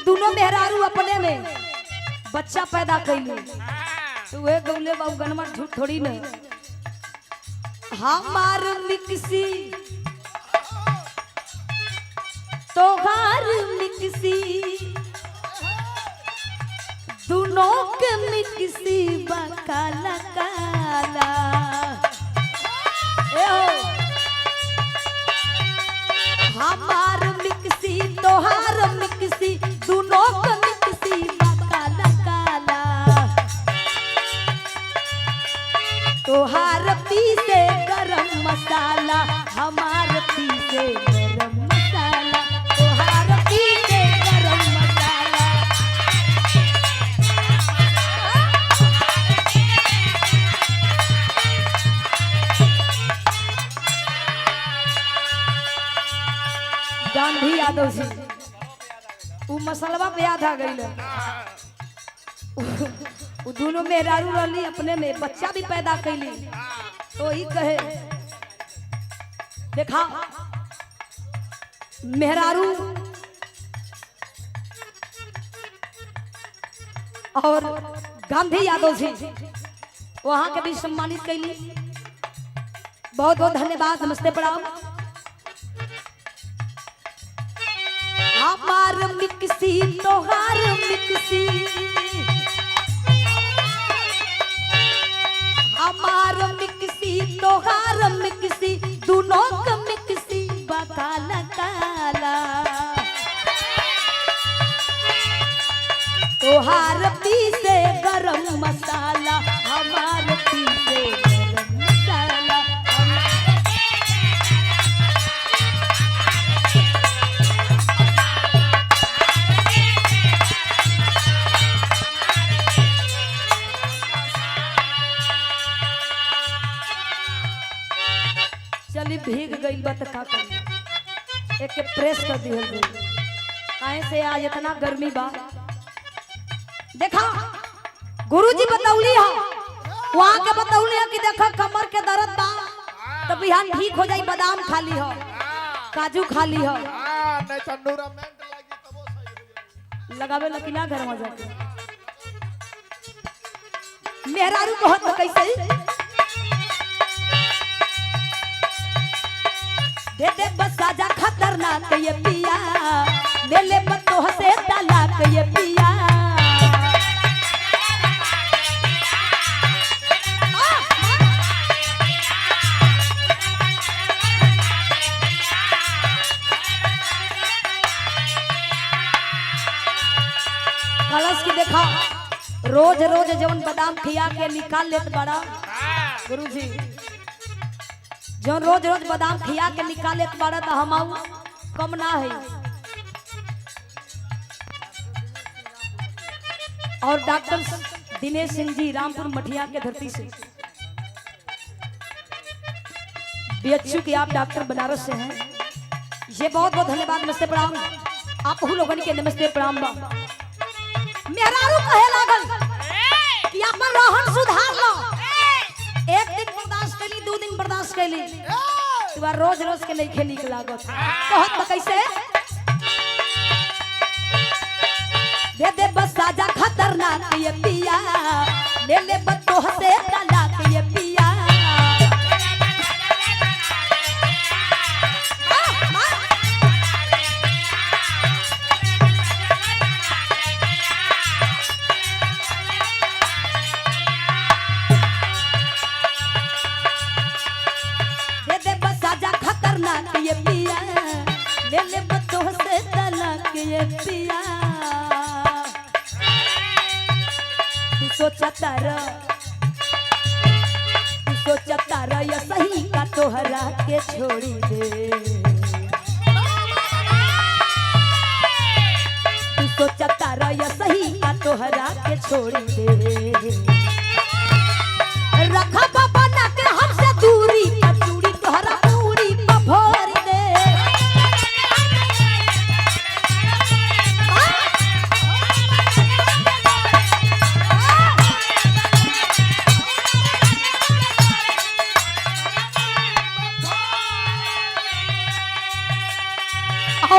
दोनों मेहरारू अपने में बच्चा पैदा कैली तो वे गौले बाबू गनमा झूठ थोड़ी न हमार मिक्सी तोहार मिक्सी दोनों के मिक्सी बा काला काला ए हो हमार मिक्सी तोहार मिक्सी दोनों के मिक्सी बा काला काला तोहार पीसे गरम मसाला हमार पीसे गरम मसाला तोहार पीसे गरम मसाला गांधी यादव जी वो मसलवा पे याद आ गई वो दोनों मेहरारू रही अपने में बच्चा भी पैदा कैली तो ही कहे देखा मेहरारू और गांधी यादव जी वहां के भी सम्मानित कैली बहुत बहुत धन्यवाद नमस्ते प्रणाम हमार मिक्सी तोहार मिक्सी हमार मिक्सी तोहार मिक्सी दोनों का मिक्सी बा काला काला तोहार पीसे गरम मसाला हमार पीसे गरम मसाला चली भीग गई बत का करी एक प्रेस कर दिहल गई काहे से आज इतना गर्मी बा देखा गुरुजी बतौली है वहां के बतौली है कि देखा कमर के दर्द बा तो बिहान ठीक हो जाई बादाम खा ली हो काजू खा ली हो नहीं तो नूरामेंट लागी तब वो सही हो जाई लगावे लकीना घर में जाके मेहरारू बहुत कैसे दे दे बस साजा खतरनाक ये पिया ले ले बतो से तलाक ये पिया कलश की देखा रोज रोज जवन बादाम खिया के निकाल लेत बड़ा गुरुजी जो रोज रोज बादाम खिया के निकाले बड़ा तो हम कम ना है और डॉक्टर दिनेश सिंह जी रामपुर मठिया के धरती से बीएचयू के आप डॉक्टर बनारस से हैं ये बहुत बहुत धन्यवाद नमस्ते प्रणाम आप लोगन के नमस्ते प्रणाम बा मेहरारू कहे लागल कि अपन रहन सुधार लो एक दिन बर्दाश्त कैली दो दिन बर्दाश्त कैली रोज रोज के नहीं खेली के लागत कहत कैसे दे दे बस साजा खतरनाक ये पिया ले ले बतो से तलाक ये पिया ये पिया ले ले बतो से तलाक ये पिया तू सोचता रह ये सही का तोहरा के छोड़ी दे तू सोचता रह ये सही का तोहरा के छोड़ी दे रखा बाबा ना के हमसे दूरी का चूड़ी तोहरा पूरी भोर दे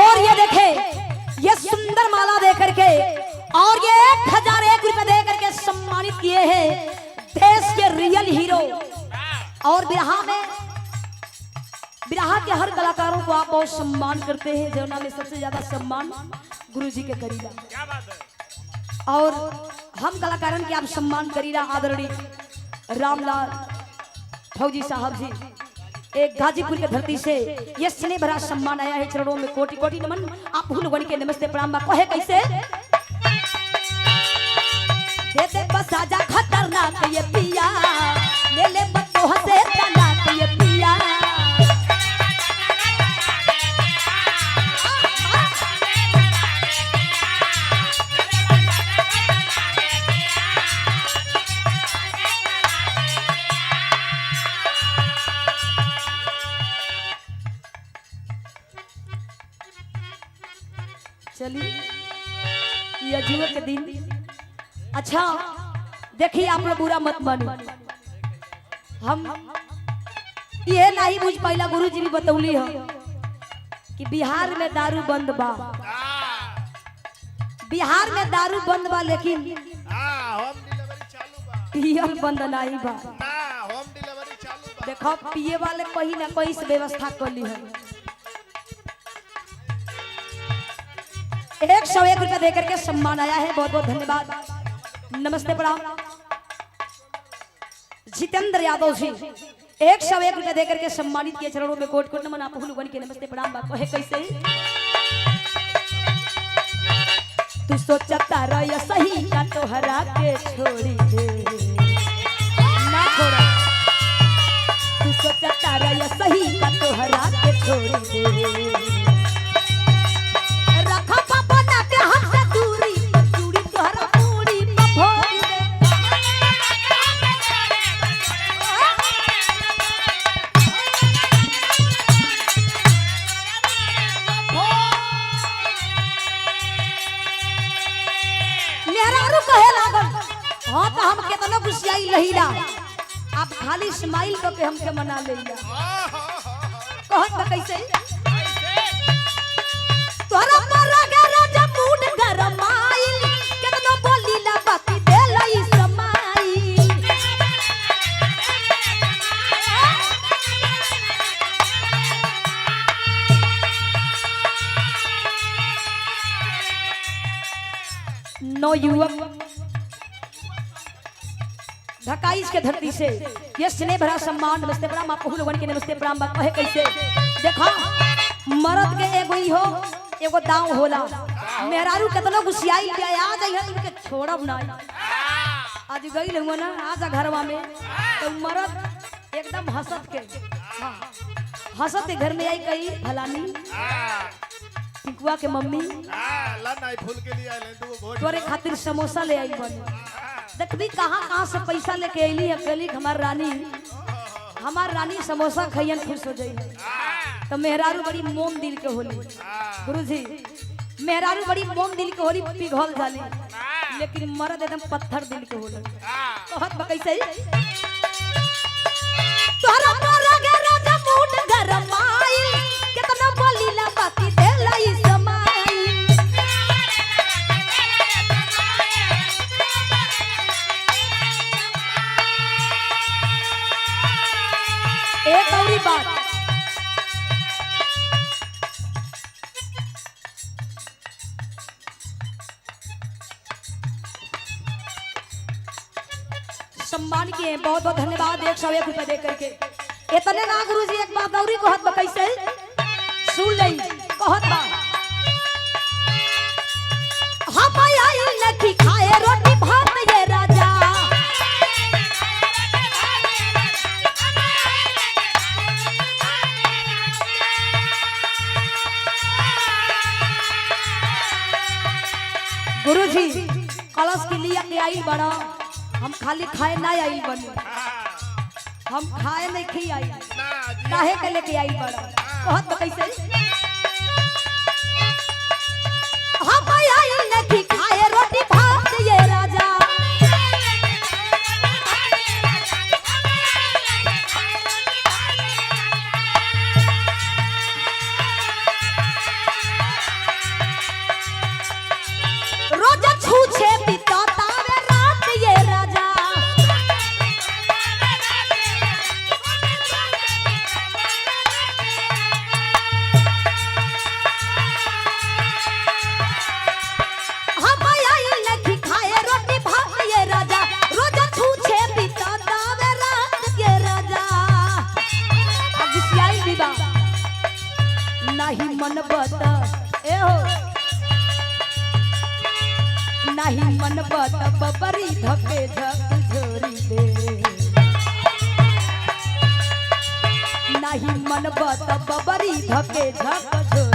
और ये देखे सुंदर माला दे करके और ये 1001 रुपए दे करके सम्मानित किए हैं देश के रियल हीरो। और बिरहा के हर कलाकारों को आप बहुत सम्मान करते हैं। जौना में सबसे ज्यादा सम्मान गुरुजी के करीला। क्या बात है? और हम कलाकारन के आप सम्मान करीला आदरणीय रामलाल फौजी साहब जी, एक गाजीपुर के धरती से ये स्नेह भरा सम्मान आया है। चरणों में कोटि कोटि नमन। आप लोगों के नमस्ते प्रणाम। कहे कैसे देते बसाजा खतरनाक ये पिया, ले ले बतो हसे तनाक ये पिया। चलिए ये अजूबे के दिन। अच्छा देखिए आप लोग बुरा मत मानो, हम ये नहीं बुझ पाइला। गुरुजी भी बतौली है कि बिहार में दारू बंद बा, बिहार में दारू बंद बा, लेकिन होम डिलीवरी चालू बा। पियल बंद नहीं बा। होम डिलीवरी चालू बा। देखो पिए वाले कहीं ना कहीं से व्यवस्था कर ली है। 101 रुपया देकर के सम्मान आया है। बहुत बहुत धन्यवाद। नमस्ते प्रणाम जितेंद्र यादव जी, 101 रुपया देकर के सम्मानित किए। चरणों में कोट कोट नमन। आप लोगों के नमस्ते प्रणाम। बात है कैसे तू सोचता रह सही का तोहरा के छोड़ी दे ना छोड़ा। तू सोचता रह सही का तोहरा के छोड़ी दे। रखा पापा ना के हमसे दूरी, दूरी तोहरा पूरी भोरी दे। मेहरारू कहे लागल हाँ तो हम केतना गुस्साई रहीला, आप खाली स्माइल करके हमके मना लेला। कहत बा कैसे तोरा पर गरा जब मूड गरमाइल, केतना बोलीला बाती देलई समाइल। नौ युवक ढकाईस के धरती से ये स्नेह भरा सम्मान। नमस्ते प्रणाम। आप लोगों के नमस्ते प्रणाम। बात कहे कैसे देखा मर्द के एगो ही हो एगो दांव होला। मेहरारू केतना गुस्साई के आ जाई है इनके छोड़ब ना। आज गई हुआ ना आजा घरवा में तो मर्द एकदम हंसत के हंसत के घर में आई कही फलानी टिकुआ के मम्मी फूल के लिए तोरे खातिर समोसा ले आई बनी। देखबी कहाँ से पैसा लेके अली अकेली। हमार रानी समोसा खैयन खुश हो जाई। तो मेहरारू बड़ी मोम दिल के होली। गुरुजी मेहरारू बड़ी मोम दिल के होली पिघल जाली, लेकिन मर्द एकदम पत्थर दिल के होली। कहत बा कैसे तोरा मोरा के राजा मूड गरमाई, केतना बोलीला बाती देलई समाई। एक और बात सम्मान किए बहुत बहुत धन्यवाद। 101 रुपए दे करके इतने ना गुरुजी। एक बात और कहत बा कैसे सुन लई। कहत बा हम आई लखी खाए रोटी भात ये राजा। गुरुजी कलश के लिए के आई बड़ा, हम खाली खाए ना आई बनी, हम खाए नहीं खी आई काहे के लेके आई बड़ा। कहत कैसे हम आई नहीं खाए रोटी भात ये राजा। नहीं मन बत बबरी धके झक झोरी दे नहीं मन बत बबरी धके झक झोरी